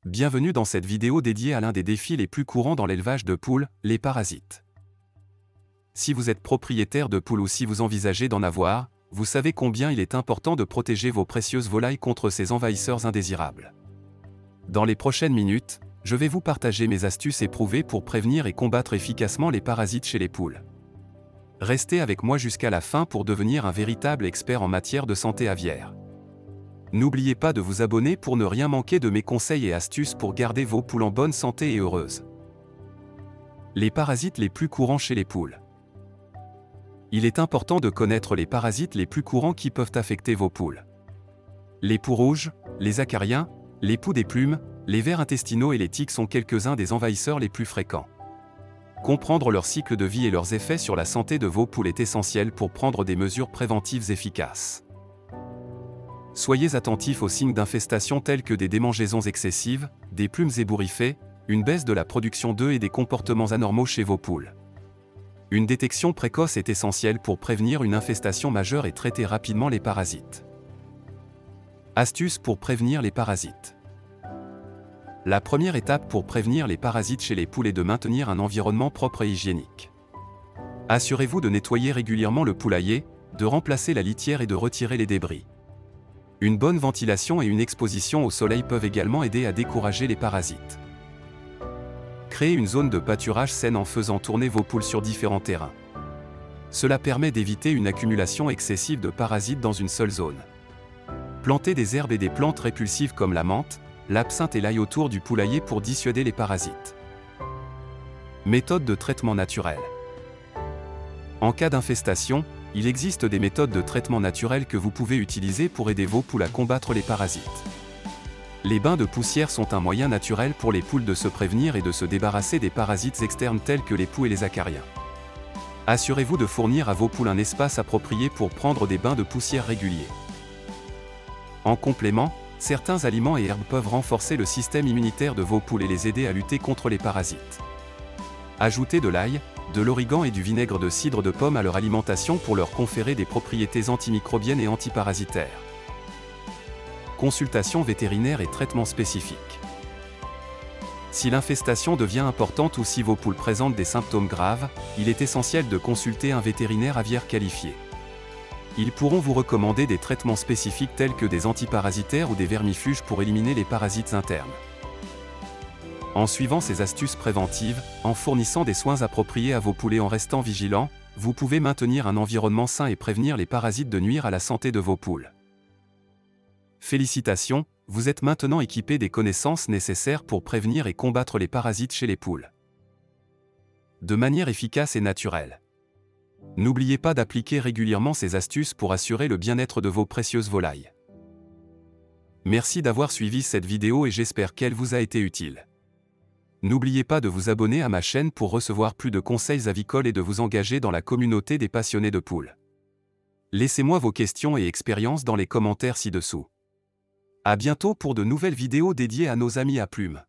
Bienvenue dans cette vidéo dédiée à l'un des défis les plus courants dans l'élevage de poules, les parasites. Si vous êtes propriétaire de poules ou si vous envisagez d'en avoir, vous savez combien il est important de protéger vos précieuses volailles contre ces envahisseurs indésirables. Dans les prochaines minutes, je vais vous partager mes astuces éprouvées pour prévenir et combattre efficacement les parasites chez les poules. Restez avec moi jusqu'à la fin pour devenir un véritable expert en matière de santé aviaire. N'oubliez pas de vous abonner pour ne rien manquer de mes conseils et astuces pour garder vos poules en bonne santé et heureuses. Les parasites les plus courants chez les poules. Il est important de connaître les parasites les plus courants qui peuvent affecter vos poules. Les poux rouges, les acariens, les poux des plumes, les vers intestinaux et les tiques sont quelques-uns des envahisseurs les plus fréquents. Comprendre leur cycle de vie et leurs effets sur la santé de vos poules est essentiel pour prendre des mesures préventives efficaces. Soyez attentifs aux signes d'infestation tels que des démangeaisons excessives, des plumes ébouriffées, une baisse de la production d'œufs et des comportements anormaux chez vos poules. Une détection précoce est essentielle pour prévenir une infestation majeure et traiter rapidement les parasites. Astuces pour prévenir les parasites. La première étape pour prévenir les parasites chez les poules est de maintenir un environnement propre et hygiénique. Assurez-vous de nettoyer régulièrement le poulailler, de remplacer la litière et de retirer les débris. Une bonne ventilation et une exposition au soleil peuvent également aider à décourager les parasites. Créez une zone de pâturage saine en faisant tourner vos poules sur différents terrains. Cela permet d'éviter une accumulation excessive de parasites dans une seule zone. Plantez des herbes et des plantes répulsives comme la menthe, l'absinthe et l'ail autour du poulailler pour dissuader les parasites. Méthode de traitement naturel. En cas d'infestation, il existe des méthodes de traitement naturel que vous pouvez utiliser pour aider vos poules à combattre les parasites. Les bains de poussière sont un moyen naturel pour les poules de se prévenir et de se débarrasser des parasites externes tels que les poux et les acariens. Assurez-vous de fournir à vos poules un espace approprié pour prendre des bains de poussière réguliers. En complément, certains aliments et herbes peuvent renforcer le système immunitaire de vos poules et les aider à lutter contre les parasites. Ajoutez de l'ail, de l'origan et du vinaigre de cidre de pomme à leur alimentation pour leur conférer des propriétés antimicrobiennes et antiparasitaires. Consultation vétérinaire et traitement spécifique. Si l'infestation devient importante ou si vos poules présentent des symptômes graves, il est essentiel de consulter un vétérinaire aviaire qualifié. Ils pourront vous recommander des traitements spécifiques tels que des antiparasitaires ou des vermifuges pour éliminer les parasites internes. En suivant ces astuces préventives, en fournissant des soins appropriés à vos poules et en restant vigilants, vous pouvez maintenir un environnement sain et prévenir les parasites de nuire à la santé de vos poules. Félicitations, vous êtes maintenant équipé des connaissances nécessaires pour prévenir et combattre les parasites chez les poules. De manière efficace et naturelle. N'oubliez pas d'appliquer régulièrement ces astuces pour assurer le bien-être de vos précieuses volailles. Merci d'avoir suivi cette vidéo et j'espère qu'elle vous a été utile. N'oubliez pas de vous abonner à ma chaîne pour recevoir plus de conseils avicoles et de vous engager dans la communauté des passionnés de poules. Laissez-moi vos questions et expériences dans les commentaires ci-dessous. À bientôt pour de nouvelles vidéos dédiées à nos amis à plumes.